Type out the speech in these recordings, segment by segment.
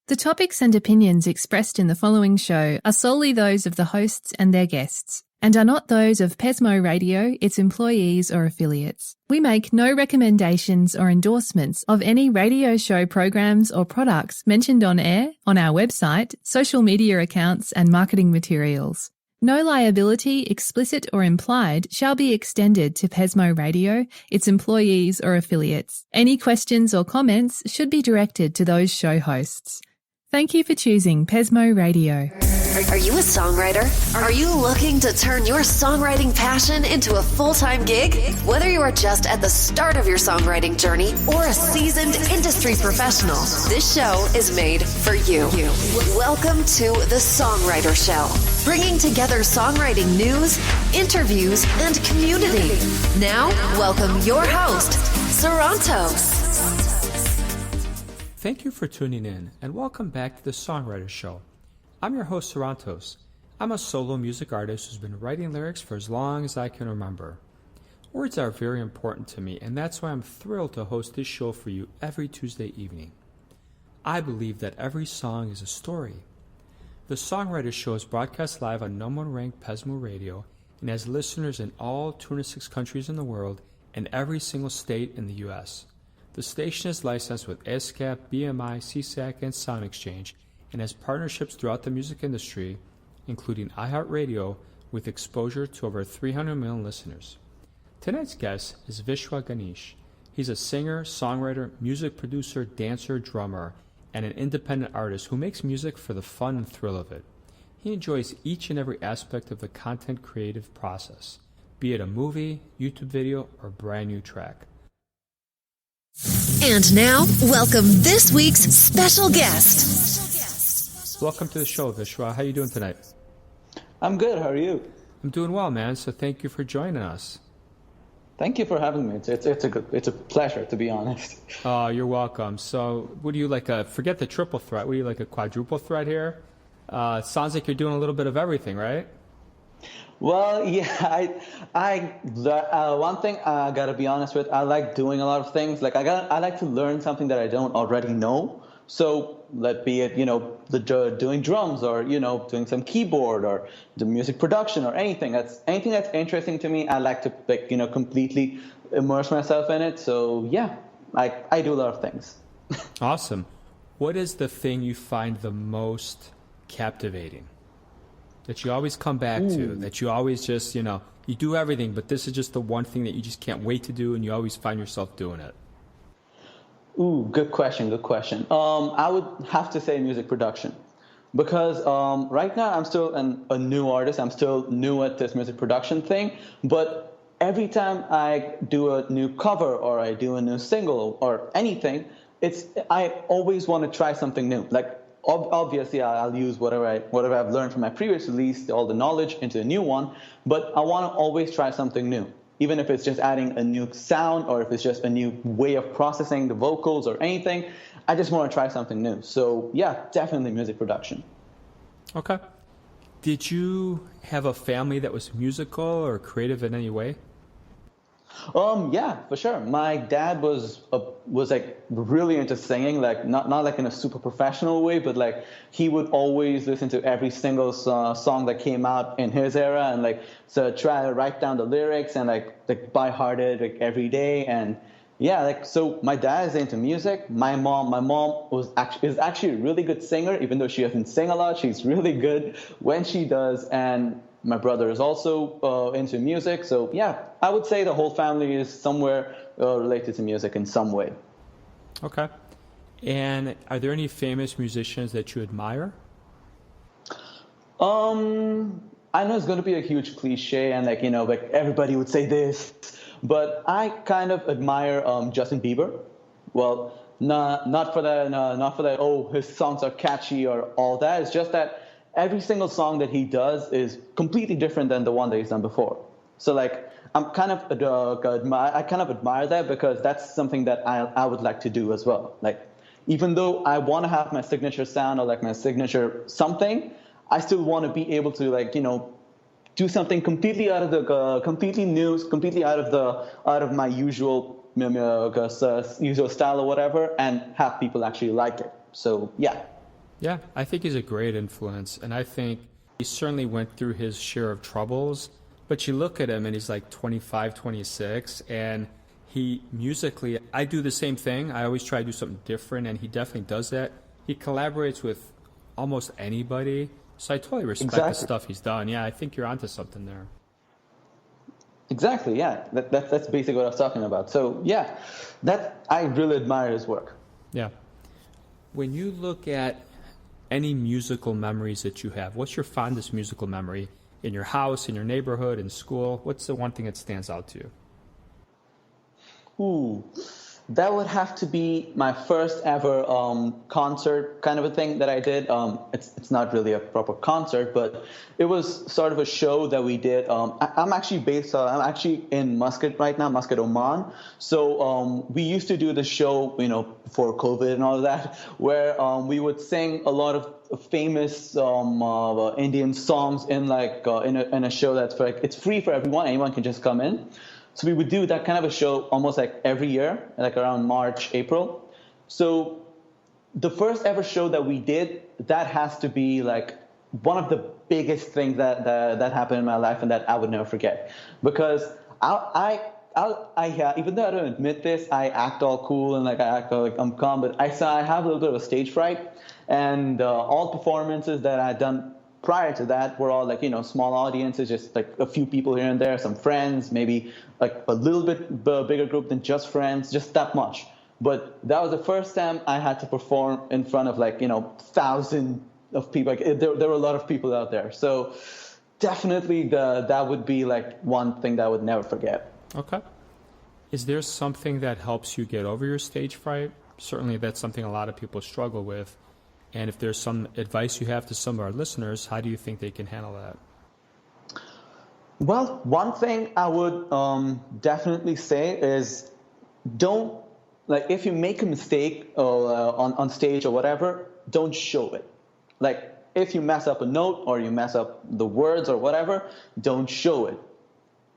The topics and opinions expressed in the following show are solely those of the hosts and their guests, and are not those of Pesmo Radio, its employees or affiliates. We make no recommendations or endorsements of any radio show programs or products mentioned on air, on our website, social media accounts and marketing materials. No liability, explicit or implied, shall be extended to Pesmo Radio, its employees or affiliates. Any questions or comments should be directed to those show hosts. Thank you for choosing Pesmo Radio. Are you a songwriter? Are you looking to turn your songwriting passion into a full-time gig? Whether you are just at the start of your songwriting journey or a seasoned industry professional, this show is made for you. Welcome to the Songwriter Show, bringing together songwriting news, interviews, and community. Now, welcome your host, Sarantos. Thank you for tuning in, and welcome back to the Songwriter Show. I'm your host, Sarantos. I'm a solo music artist who's been writing lyrics for as long as I can remember. Words are very important to me, and that's why I'm thrilled to host this show for you every Tuesday evening. I believe that every song is a story. The Songwriter Show is broadcast live on #1 ranked Pesmo Radio and has listeners in all 206 countries in the world and every single state in the U.S. The station is licensed with ASCAP, BMI, CSAC, and SoundExchange, and has partnerships throughout the music industry, including iHeartRadio, with exposure to over 300 million listeners. Tonight's guest is Vishwa Ganesh. He's a singer, songwriter, music producer, dancer, drummer, and an independent artist who makes music for the fun and thrill of it. He enjoys each and every aspect of the content creative process, be it a movie, YouTube video, or brand new track. And now, welcome this week's special guest. Welcome to the show, Vishwa. How are you doing tonight? I'm good. How are you? I'm doing well, man. So thank you for joining us. Thank you for having me. It's a pleasure, to be honest. Oh, you're welcome. So what do you like? Forget the triple threat. What do you like? A quadruple threat here? Sounds like you're doing a little bit of everything, right? Well, yeah. One thing I gotta be honest with. I like doing a lot of things. Like I like to learn something that I don't already know. So let be it, doing drums or, doing some keyboard or the music production or anything that's interesting to me. I like to completely immerse myself in it. So yeah, I do a lot of things. Awesome. What is the thing you find the most captivating that you always come back to, that you always just, you do everything, but this is just the one thing that you just can't wait to do and you always find yourself doing it? Ooh, good question. I would have to say music production because right now I'm still a new artist. I'm still new at this music production thing. But every time I do a new cover or I do a new single or anything, I always want to try something new. Like obviously I'll use whatever I've learned from my previous release, all the knowledge into a new one. But I want to always try something new. Even if it's just adding a new sound or if it's just a new way of processing the vocals or anything, I just want to try something new. So yeah, definitely music production. Okay. Did you have a family that was musical or creative in any way? Yeah, for sure. My dad was like really into singing, like not like in a super professional way, but like he would always listen to every single song that came out in his era and like so try to write down the lyrics and like by heart it like every day. And yeah, like so my dad is into music. My mom is actually a really good singer, even though she doesn't sing a lot. She's really good when she does. And my brother is also into music. So yeah, I would say the whole family is somewhere related to music in some way. Okay. And are there any famous musicians that you admire? I know it's going to be a huge cliche and like everybody would say this, but I kind of admire Justin Bieber. Well, not for that, oh, his songs are catchy or all that. It's just that every single song that he does is completely different than the one that he's done before. So like I kind of admire that because that's something that I would like to do as well. Like even though I want to have my signature sound or like my signature something, I still want to be able to do something completely out of the completely new, completely out of my usual style or whatever, and have people actually like it. So yeah. Yeah, I think he's a great influence, and I think he certainly went through his share of troubles, but you look at him and he's like 25, 26, and he musically, I do the same thing. I always try to do something different, and he definitely does that. He collaborates with almost anybody, so I totally respect the stuff he's done. Yeah, I think you're onto something there. Exactly, yeah. That's basically what I was talking about. So, yeah, I really admire his work. Yeah. When you look at any musical memories that you have, what's your fondest musical memory in your house, in your neighborhood, in school? What's the one thing that stands out to you? Ooh, that would have to be my first ever concert kind of a thing that I did. It's not really a proper concert, but it was sort of a show that we did. I'm actually in Muscat right now, Muscat, Oman. So we used to do the show, before COVID and all of that, where we would sing a lot of famous Indian songs in in a show that's it's free for everyone. Anyone can just come in. So we would do that kind of a show almost like every year, like around March, April. So the first ever show that we did, that has to be like one of the biggest things that happened in my life and that I would never forget. Because I even though I don't admit this, I act all cool and I act like I'm calm, but I have a little bit of a stage fright, and all performances that I had done prior to that were all small audiences, just like a few people here and there, some friends, maybe like a little bit bigger group than just friends, just that much. But that was the first time I had to perform in front of thousands of people. There were a lot of people out there. So definitely that would be one thing that I would never forget. Okay. Is there something that helps you get over your stage fright? Certainly that's something a lot of people struggle with. And if there's some advice you have to some of our listeners, how do you think they can handle that? Well, one thing I would definitely say is don't, if you make a mistake on stage or whatever, don't show it. If you mess up a note or you mess up the words or whatever, don't show it.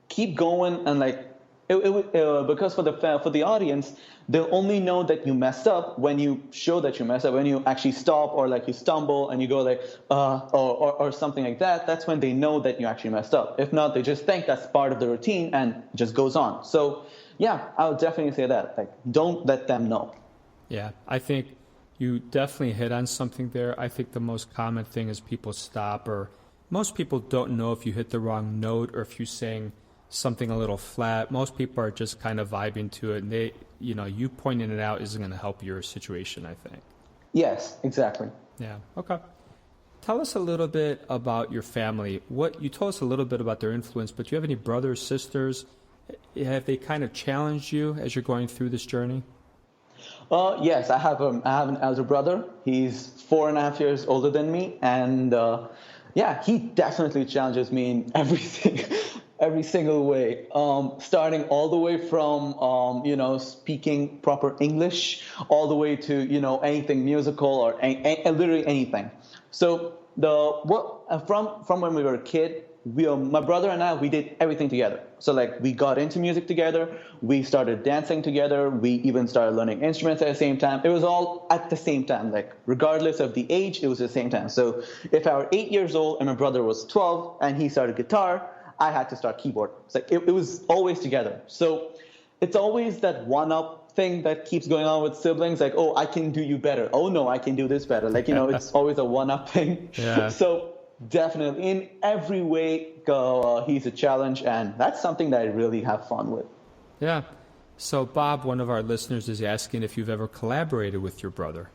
Keep going and because for the audience, they'll only know that you messed up when you show that you messed up. When you actually stop or you stumble and you go or something like that, that's when they know that you actually messed up. If not, they just think that's part of the routine and it just goes on. So yeah, I would definitely say that. Don't let them know. Yeah, I think you definitely hit on something there. I think the most common thing is people stop, or most people don't know if you hit the wrong note or if you sing something a little flat. Most people are just kind of vibing to it, and they, you pointing it out isn't going to help your situation, I think. Yes, exactly. Yeah. Okay. Tell us a little bit about your family. You told us a little bit about their influence, but do you have any brothers, sisters? Have they kind of challenged you as you're going through this journey? Yes, I have an elder brother. He's 4.5 years older than me, and he definitely challenges me in everything. Every single way, starting all the way from, speaking proper English, all the way to, anything musical or literally anything. So from when we were a kid, my brother and I, we did everything together. So we got into music together, we started dancing together, we even started learning instruments at the same time. It was all at the same time, regardless of the age, it was the same time. So if I were 8 years old and my brother was 12 and he started guitar, I had to start keyboard. It was always together. So it's always that one-up thing that keeps going on with siblings. Oh, I can do you better. Oh, no, I can do this better. It's always a one-up thing. Yeah. So definitely, in every way, he's a challenge. And that's something that I really have fun with. Yeah. So Bob, one of our listeners, is asking if you've ever collaborated with your brother.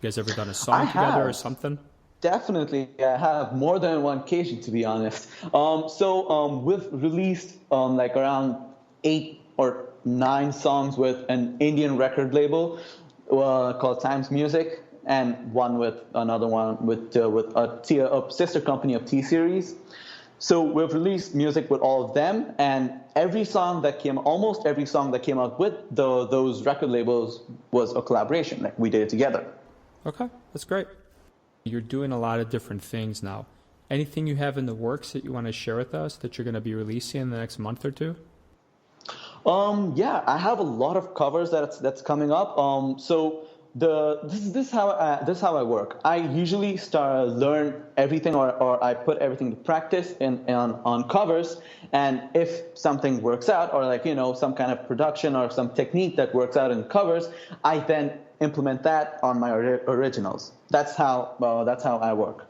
You guys ever done a song together or something? Definitely, I have more than one occasion, to be honest. We've released around 8 or 9 songs with an Indian record label called Times Music, and another one with a sister company of T-Series. So we've released music with all of them, and almost every song that came out with those record labels was a collaboration. We did it together. Okay, that's great. You're doing a lot of different things now. Anything you have in the works that you want to share with us that you're going to be releasing in the next month or two? I have a lot of covers that's coming up. So This is how I work. I usually learn everything, or I put everything to practice on covers. And if something works out, or some kind of production or some technique that works out in covers, I then implement that on my originals. That's how I work.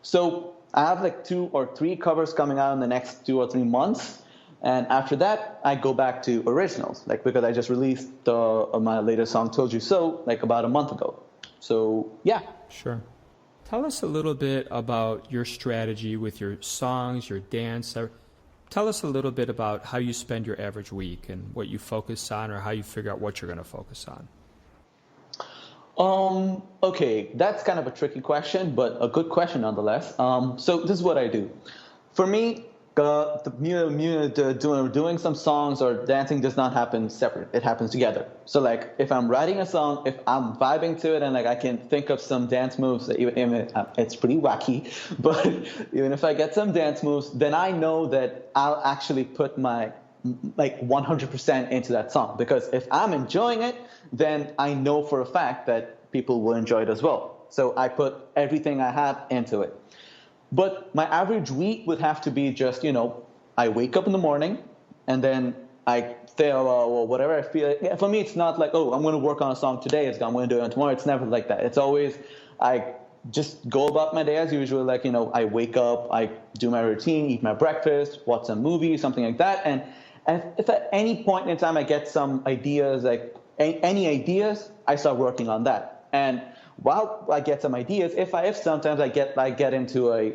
So I have like 2 or 3 covers coming out in the next 2 or 3 months. And after that, I go back to originals, because I just released my latest song, Told You So, about a month ago. So, yeah. Sure. Tell us a little bit about your strategy with your songs, your dance. Tell us a little bit about how you spend your average week and what you focus on, or how you figure out what you're going to focus on. Okay, that's kind of a tricky question, but a good question nonetheless. So this is what I do. For me, doing some songs or dancing does not happen separate. It happens together. So if I'm writing a song, if I'm vibing to it and I can think of some dance moves, it's pretty wacky, but even if I get some dance moves, then I know that I'll actually put my 100% into that song, because if I'm enjoying it, then I know for a fact that people will enjoy it as well. So I put everything I have into it. But my average week would have to be just, I wake up in the morning and then I feel whatever I feel. Yeah, for me, it's not like, I'm going to work on a song today. I'm going to do it tomorrow. It's never like that. It's always, I just go about my day as usual. I wake up, I do my routine, eat my breakfast, watch some movie, something like that. And if at any point in time I get some ideas, any ideas, I start working on that. And while I get some ideas, if sometimes I get into a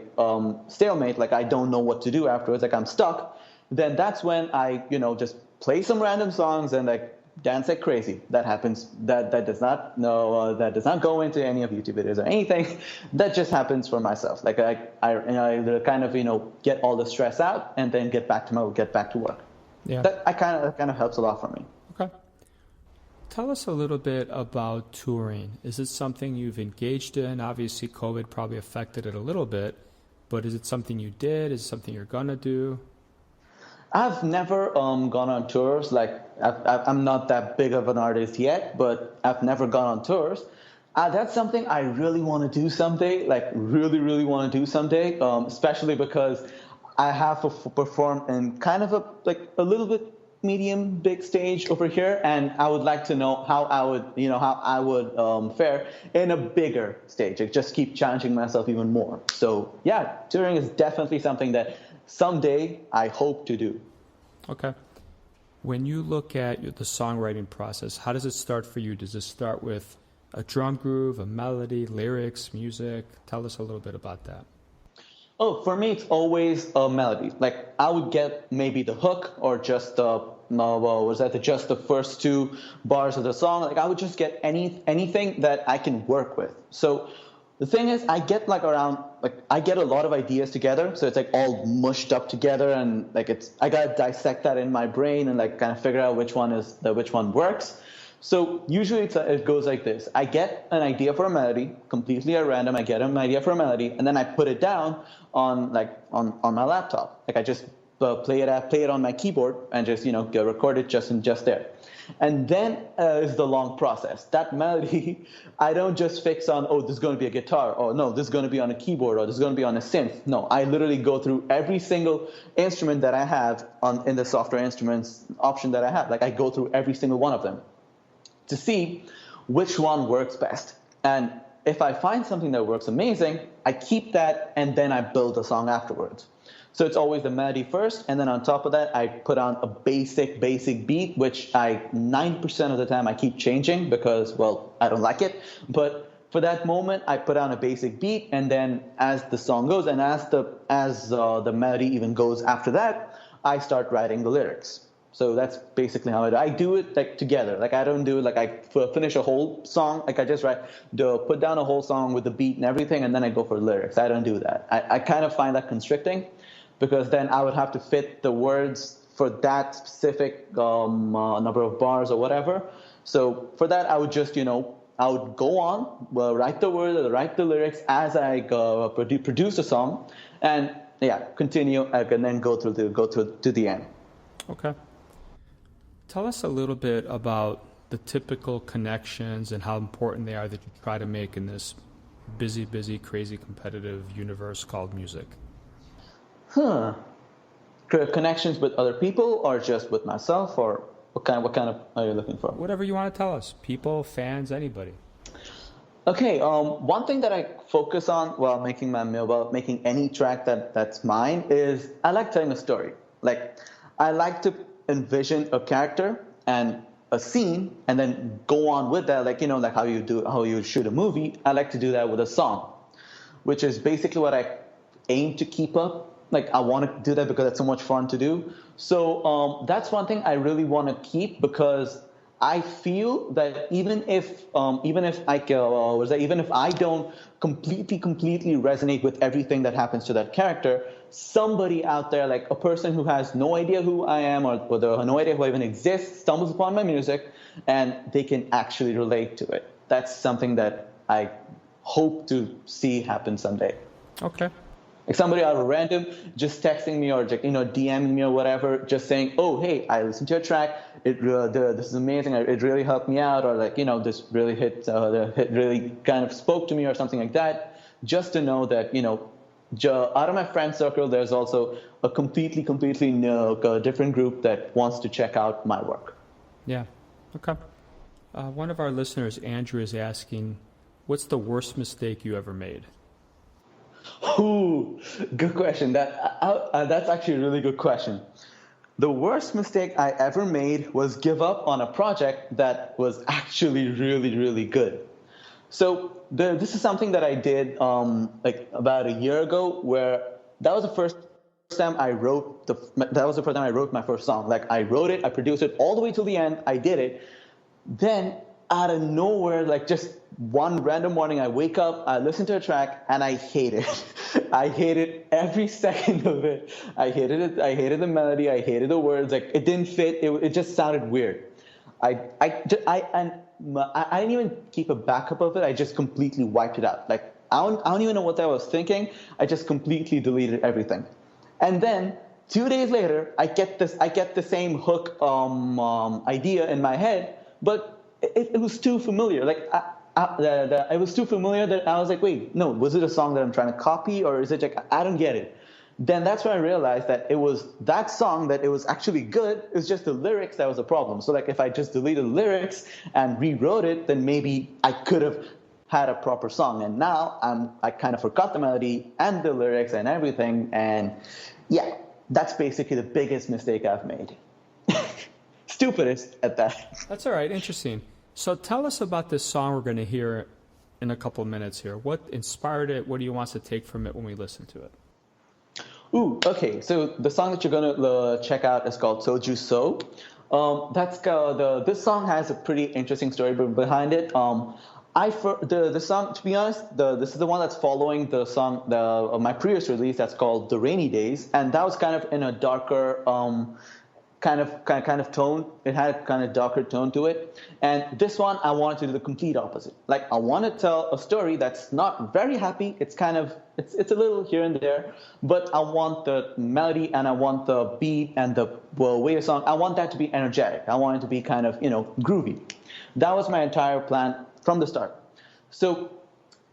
stalemate, I don't know what to do afterwards, I'm stuck, then that's when I just play some random songs and dance like crazy. That happens. That does not go into any of YouTube videos or anything. That just happens for myself. I kind of get all the stress out and then get back to work. Yeah. That kind of helps a lot for me. Okay. Tell us a little bit about touring. Is it something you've engaged in? Obviously, COVID probably affected it a little bit, but is it something you did? Is it something you're going to do? I've never gone on tours. I'm not that big of an artist yet, but I've never gone on tours. That's something I really want to do someday, really, really want to do someday, especially because I have performed in kind of a little bit medium big stage over here, and I would like to know how I would fare in a bigger stage. Just keep challenging myself even more. So yeah, touring is definitely something that someday I hope to do. Okay. When you look at the songwriting process, how does it start for you? Does it start with a drum groove, a melody, lyrics, music? Tell us a little bit about that. Oh, for me, it's always a melody. I would get maybe the hook or just just the first 2 bars of the song. I would just get anything that I can work with. So the thing is, I get I get a lot of ideas together. So it's all mushed up together, and I gotta dissect that in my brain and kind of figure out which one works. So usually it goes like this. I get an idea for a melody, completely at random. I get an idea for a melody, and then I put it down on my laptop. I just play it on my keyboard and just record it just there. And then is the long process. That melody, I don't just fix on, this is going to be a guitar, or no, this is going to be on a keyboard, or this is going to be on a synth. No, I literally go through every single instrument that I have in the software instruments option that I have. I go through every single one of them to see which one works best. And if I find something that works amazing, I keep that, and then I build a song afterwards. So it's always the melody first, and then on top of that, I put on a basic beat, which 90% of the time I keep changing because, I don't like it. But for that moment, I put on a basic beat, and then as the song goes, and as the melody even goes after that, I start writing the lyrics. So that's basically how I do it together. I don't do it I finish a whole song. I just put down a whole song with the beat and everything, and then I go for lyrics. I don't do that. I kind of find that constricting, because then I would have to fit the words for that specific number of bars or whatever. So for that, I would just I would go on, write the words, write the lyrics as I produce the song, and continue, and then go to the end. Okay. Tell us a little bit about the typical connections and how important they are that you try to make in this busy, crazy, competitive universe called music? Connections with other people, or just with myself, or what kind of are you looking for? Whatever you want to tell us. People, fans, anybody. Okay, one thing that I focus on while making any track that's mine is I like telling a story. Like, I like to envision a character and a scene and then go on with that, like, like how you shoot a movie. I like to do that with a song, which is basically what I aim to keep up. Like, I want to do that because it's so much fun to do. So that's one thing I really want to keep, because I feel that even if I don't completely resonate with everything that happens to that character, somebody out there, like a person who has no idea who I am or no idea who I even exist, stumbles upon my music and they can actually relate to it. That's something that I hope to see happen someday. Okay. Like somebody out of random just texting me or DMing me or whatever, just saying, "Oh, hey, I listened to your track. This is amazing. It really helped me out," or this really really kind of spoke to me or something like that. Just to know that out of my friend circle, there's also a completely different group that wants to check out my work. Yeah. Okay. One of our listeners, Andrew, is asking, "What's the worst mistake you ever made?" Ooh, good question. That's actually a really good question. The worst mistake I ever made was give up on a project that was actually really, really good. So this is something that I did about a year ago, where that was the first time I wrote my first song. Like, I wrote it, I produced it all the way till the end. I did it. Then out of nowhere, like just one random morning, I wake up, I listen to a track, and I hate it. I hated every second of it. I hated it. I hated the melody. I hated the words. Like, it didn't fit. It just sounded weird. I didn't even keep a backup of it. I just completely wiped it out. Like, I don't even know what I was thinking. I just completely deleted everything. And then 2 days later, I get the same hook idea in my head, but it was too familiar. Like, it was too familiar that I was like, wait, no, was it a song that I'm trying to copy, or is it like, I don't get it? Then that's when I realized that it was that song, that it was actually good. It was just the lyrics that was the problem. So like, if I just deleted the lyrics and rewrote it, then maybe I could have had a proper song. And now I kind of forgot the melody and the lyrics and everything. And yeah, that's basically the biggest mistake I've made. Stupidest at that. That's all right. Interesting. So tell us about this song we're going to hear in a couple of minutes here. What inspired it? What do you want us to take from it when we listen to it? Ooh, okay. So the song that you're going to check out is called "Told You So." This song has a pretty interesting story behind it. The song, to be honest, this is the one that's following the song my previous release that's called "The Rainy Days," and that was kind of in a darker kind of tone. It had a kind of darker tone to it. And this one, I wanted to do the complete opposite. Like, I want to tell a story that's not very happy. It's it's a little here and there, but I want the melody and I want the beat and the way the song, I want that to be energetic. I want it to be kind of, groovy. That was my entire plan from the start. So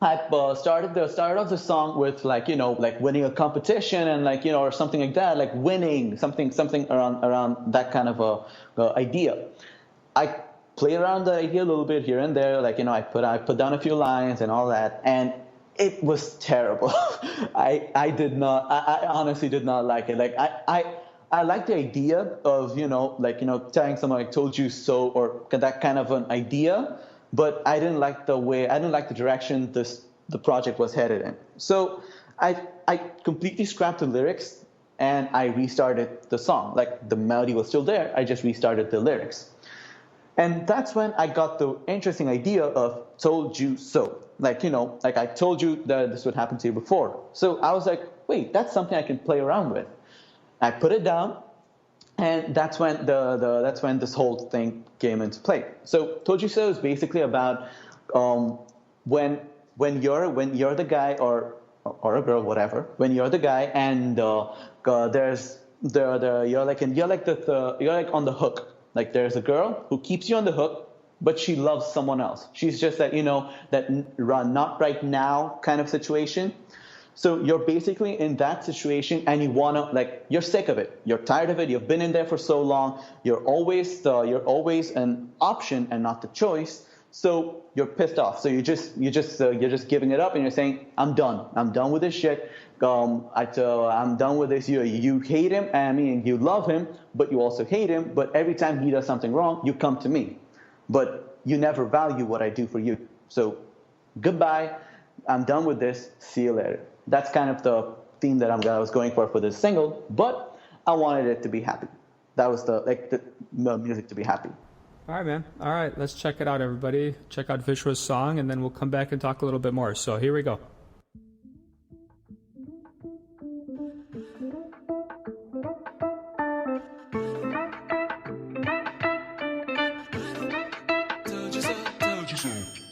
I started off the song with like winning a competition and or something like that, like winning something around that kind of a idea. I played around the idea a little bit here and there, I put down a few lines and all that, and it was terrible. I honestly did not like it. Like, I like the idea of telling someone like "told you so" or that kind of an idea. But I didn't like the direction the project was headed in. So I completely scrapped the lyrics and I restarted the song. Like, the melody was still there. I just restarted the lyrics. And that's when I got the interesting idea of "told you so." Like I told you that this would happen to you before. So I was like, wait, that's something I can play around with. I put it down. And that's when that's when this whole thing came into play. So "Told You So" is basically about when you're the guy or a girl, whatever. When you're the guy and you're like on the hook. Like, there's a girl who keeps you on the hook, but she loves someone else. She's just that, that not right now kind of situation. So you're basically in that situation and you want to, you're sick of it. You're tired of it. You've been in there for so long. You're always an option and not the choice. So you're pissed off. So you're just giving it up and you're saying, I'm done. I'm done with this shit. I'm done with this. You hate him. I mean, you love him, but you also hate him. But every time he does something wrong, you come to me. But you never value what I do for you. So goodbye. I'm done with this. See you later. That's kind of the theme that I was going for this single. But I wanted it to be happy. That was the music to be happy. All right, man. All right, let's check it out, everybody. Check out Vishwa's song, and then we'll come back and talk a little bit more. So here we go.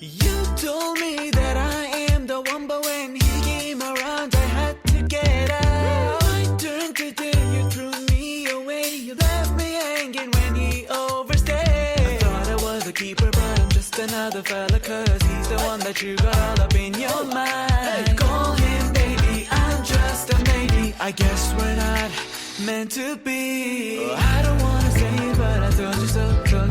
You told me that I am the one, but when he came around, I had to get out. I turned to do, you threw me away. You left me hanging when he overstayed. I thought I was a keeper, but I'm just another fella, cause he's the one that you got all up in your mind. Hey, call him baby, I'm just a maybe. I guess we're not meant to be. I don't wanna say it, but I told you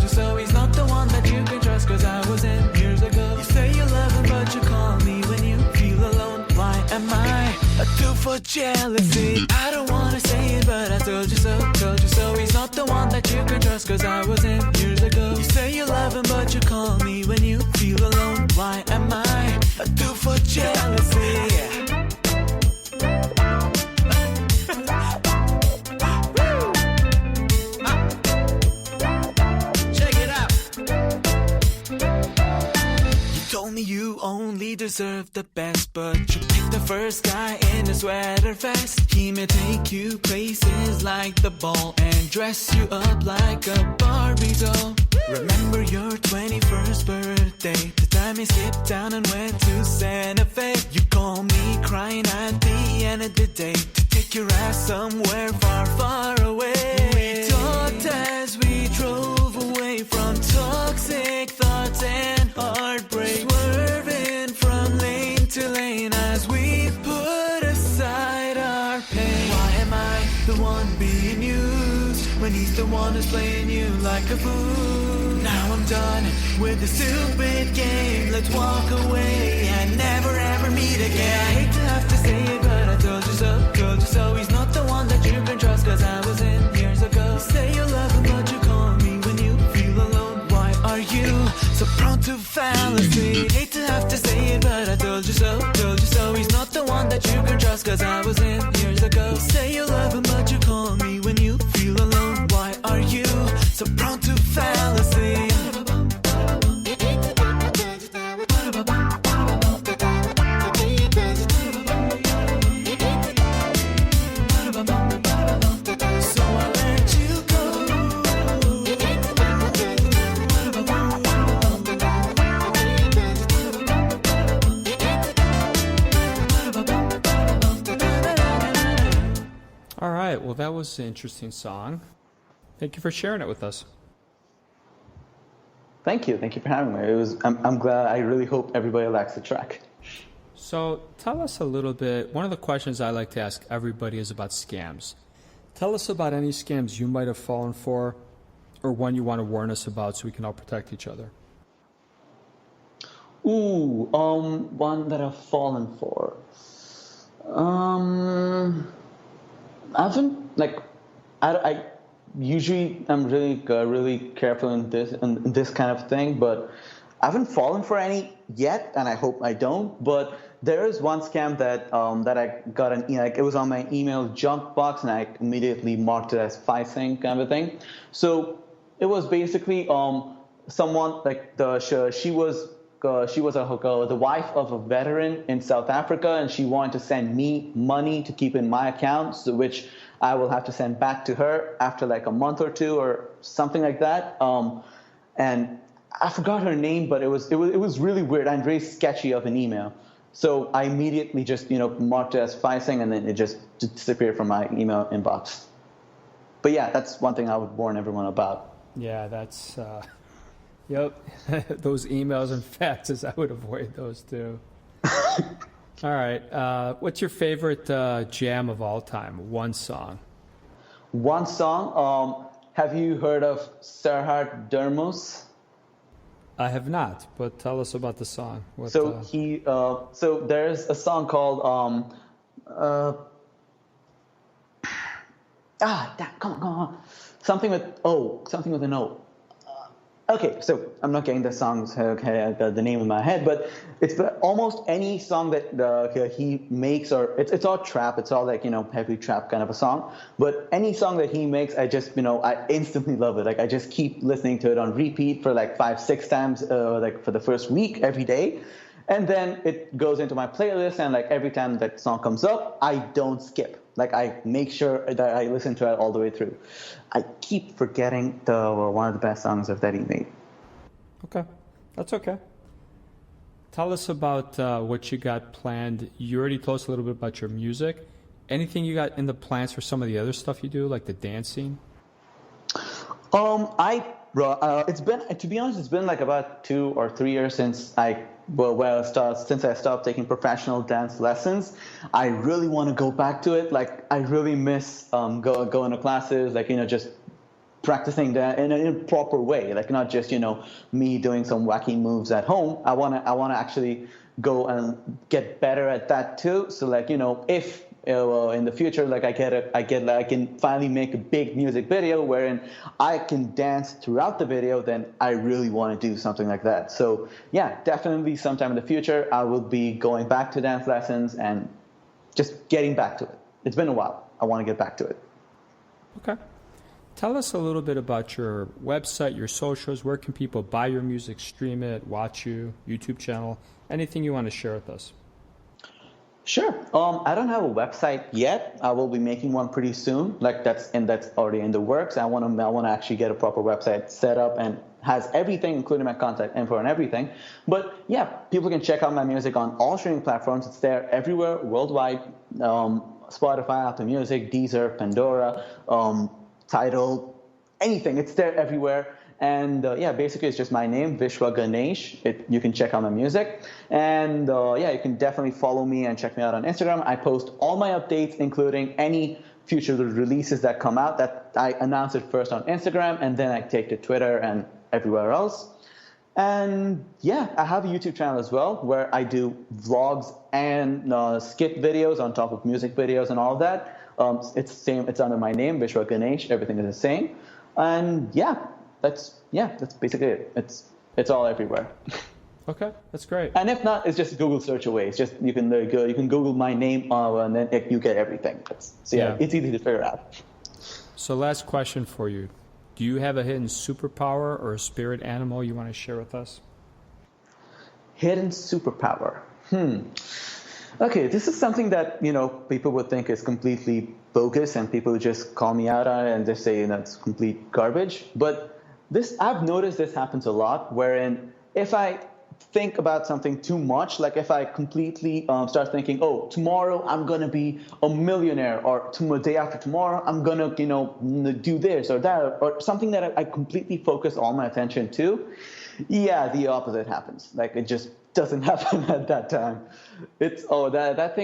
so. He's not the one that you can trust, cause I was in years ago. You say you love him, but you call me when you feel alone. Why am I a tool for jealousy? I don't wanna say it, but I told you so. He's not the one that you can trust, cause I was in years ago. You say you love him, but you call me when you feel alone. Why am I a tool for jealousy? You only deserve the best, but you picked the first guy in a sweater vest. He may take you places like the ball and dress you up like a Barbie doll. Remember your 21st birthday, the time he skipped town and went to Santa Fe. You call me crying at the end of the day to take your ass somewhere far, far away. We talked as we drove away from toxic thoughts and heartbreak, swerving from lane to lane as we put aside our pain. Why am I the one being used when he's the one who's playing you like a fool? Now I'm done with the stupid game. Let's walk away and never ever meet again. I hate to have to say it, but I told you so. He's not the one that you can trust, cause I was in years ago. You say you love him, but you call me when you feel alone. Why are you so prone to fallacy? Hate to have to say it, but I told you so. He's not the one that you can trust, cause I was in years ago. You say you love him, but you call me when you feel alone. Why are you so prone to fallacy? Well, that was an interesting song. Thank you for sharing it with us. Thank you for having me. I'm glad. I really hope everybody likes the track. So tell us a little bit. One of the questions I like to ask everybody is about scams. Tell us about any scams you might have fallen for, or one you want to warn us about, so we can all protect each other. One that I've fallen for. I haven't I usually I'm really careful in this kind of thing, but I haven't fallen for any yet, and I hope I don't. But there is one scam that I got it was on my email junk box, and I immediately marked it as phishing kind of a thing. So it was basically someone she was the wife of a veteran in South Africa, and she wanted to send me money to keep in my account, which I will have to send back to her after like a month or two or something like that. And I forgot her name, but it was really weird and very sketchy of an email. So I immediately just marked it as phishing, and then it just disappeared from my email inbox. But yeah, that's one thing I would warn everyone about. Yeah, that's Yep. Those emails and faxes, I would avoid those too. All right. What's your favorite jam of all time? One song. One song. Have you heard of Serhat Dermus? I have not, but tell us about the song. So there's a song called come on, something with an O. Okay, so I'm not getting the songs, the name in my head, but it's almost any song that he makes, or it's all trap. It's all like, heavy trap kind of a song. But any song that he makes, I just, I instantly love it. Like, I just keep listening to it on repeat for like 5-6 times, like for the first week every day. And then it goes into my playlist, and like every time that song comes up, I don't skip. Like, I make sure that I listen to it all the way through. I keep forgetting one of the best songs that he made. Okay, that's okay. Tell us about what you got planned. You already told us a little bit about your music. Anything you got in the plans for some of the other stuff you do, like the dancing? It's been, to be honest, it's been like about 2 or 3 years since I stopped taking professional dance lessons. I really want to go back to it. Like, I really miss going to classes, like, just practicing that in a proper way, like not just, me doing some wacky moves at home. I want to actually go and get better at that too. So like, if in the future, like I can finally make a big music video wherein I can dance throughout the video, then I really want to do something like that. So yeah, definitely sometime in the future, I will be going back to dance lessons and just getting back to it. It's been a while. I want to get back to it. Okay. Tell us a little bit about your website, your socials. Where can people buy your music, stream it, watch you, YouTube channel, anything you want to share with us? Sure. I don't have a website yet. I will be making one pretty soon. Like that's already in the works. I want to actually get a proper website set up and has everything, including my contact info and everything. But yeah, people can check out my music on all streaming platforms. It's there everywhere, worldwide. Spotify, Apple Music, Deezer, Pandora, Tidal, anything. It's there everywhere. And basically it's just my name, Vishwa Ganesh. You can check out my music. And you can definitely follow me and check me out on Instagram. I post all my updates, including any future releases that come out. That I announce it first on Instagram, and then I take to Twitter and everywhere else. And yeah, I have a YouTube channel as well where I do vlogs and skit videos on top of music videos and all of that. It's same. It's under my name, Vishwa Ganesh. Everything is the same. And that's basically it. It's all everywhere. Okay, that's great. And if not, it's just Google search away. It's just you can Google my name and then you get everything. It's easy to figure out. So last question for you. Do you have a hidden superpower or a spirit animal you want to share with us? Hidden superpower. Okay, this is something that, people would think is completely bogus and people would just call me out on it and just say, it's complete garbage. But I've noticed this happens a lot, wherein if I think about something too much, like if I completely start thinking, tomorrow I'm going to be a millionaire, or the day after tomorrow I'm going to, do this or that, or something that I completely focus all my attention to, the opposite happens. Like it just doesn't happen at that time. That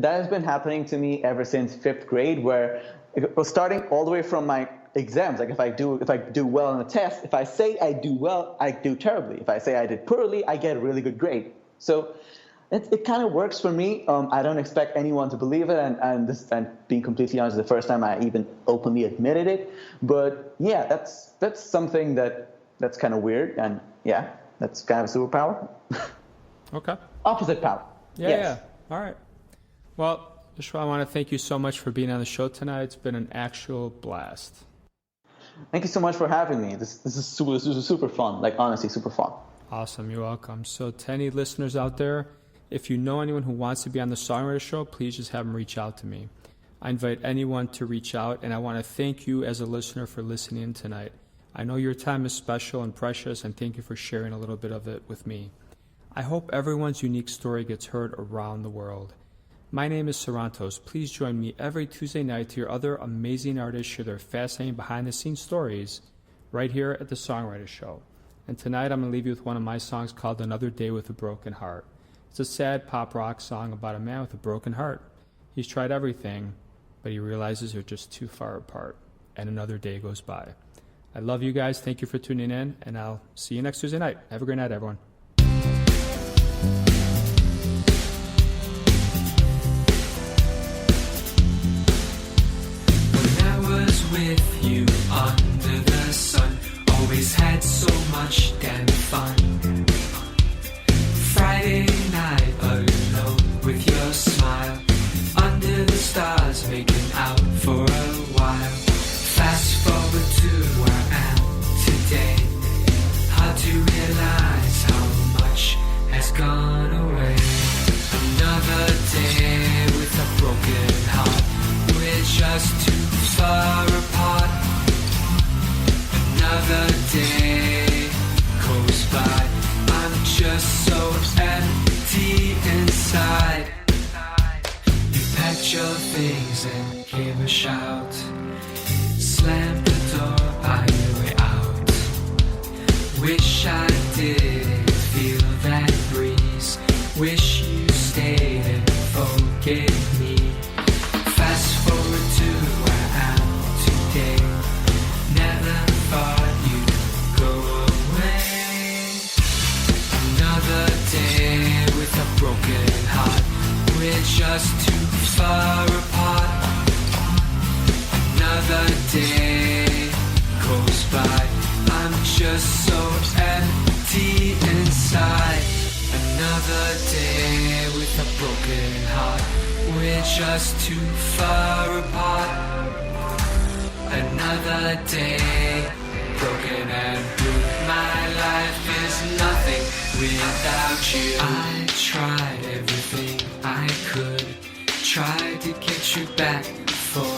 has been happening to me ever since 5th grade, where it was starting all the way from my exams. Like if I do well in a test, if I say I do well, I do terribly. If I say I did poorly, I get a really good grade. So it kind of works for me. I don't expect anyone to believe it, and being completely honest, the first time I even openly admitted it. But yeah, that's something that's kind of weird, and that's kind of a superpower. Okay. Opposite power. Yeah. All right. Well, Vishwa, I want to thank you so much for being on the show tonight. It's been an actual blast. Thank you so much for having me. This is super fun. Like, honestly, super fun. Awesome. You're welcome. So to any listeners out there, if you know anyone who wants to be on the Songwriter Show, please just have them reach out to me. I invite anyone to reach out, and I want to thank you as a listener for listening in tonight. I know your time is special and precious, and thank you for sharing a little bit of it with me. I hope everyone's unique story gets heard around the world. My name is Sarantos. Please join me every Tuesday night to hear other amazing artists share their fascinating behind-the-scenes stories right here at the Songwriter Show. And tonight I'm going to leave you with one of my songs called Another Day with a Broken Heart. It's a sad pop rock song about a man with a broken heart. He's tried everything, but he realizes they're just too far apart. And another day goes by. I love you guys. Thank you for tuning in, and I'll see you next Tuesday night. Have a great night, everyone. When I was with you under the sun, always had so much damn fun. Friday night alone with your smile, under the stars making out for a while. Fast forward to where I am today, hard to realize how much has gone away. Another day with a broken heart, we're just too far apart. Another day goes by, I'm just so empty inside. You packed your things and gave a shout, slammed the door on your way out. Wish I didn't feel that breeze, wish you stayed and forgave me. Fast forward to where I am today, never thought you'd go away. Another day with a broken heart, we're just too far apart. Another day goes by, I'm just so empty inside. Another day with a broken heart, we're just too far apart. Another day, broken and blue. My life is nothing without you. I tried everything I could, tried to get you back for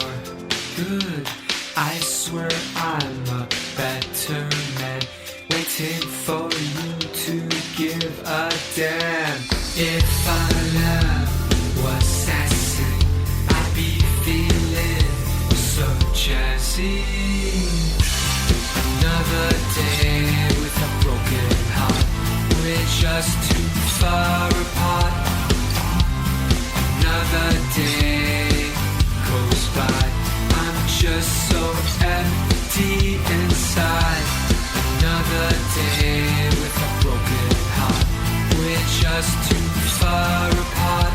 good. I swear I'm a better man, waiting for you to give a damn. If our love was sassy, I'd be feeling so jazzy. Another day with a broken heart, we're just too far apart. Another day goes by, I'm just so empty inside. Another day with a broken heart, we're just too far apart.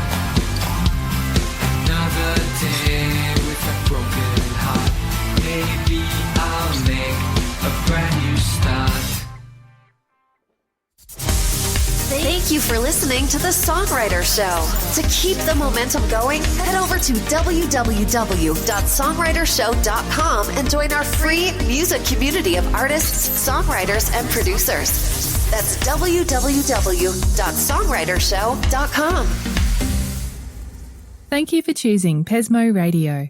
Another day with a broken heart, maybe I'll make a brand new start. Thank you for listening to The Songwriter Show. To keep the momentum going, head over to www.songwritershow.com and join our free music community of artists, songwriters, and producers. That's www.songwritershow.com. Thank you for choosing Pesmo Radio.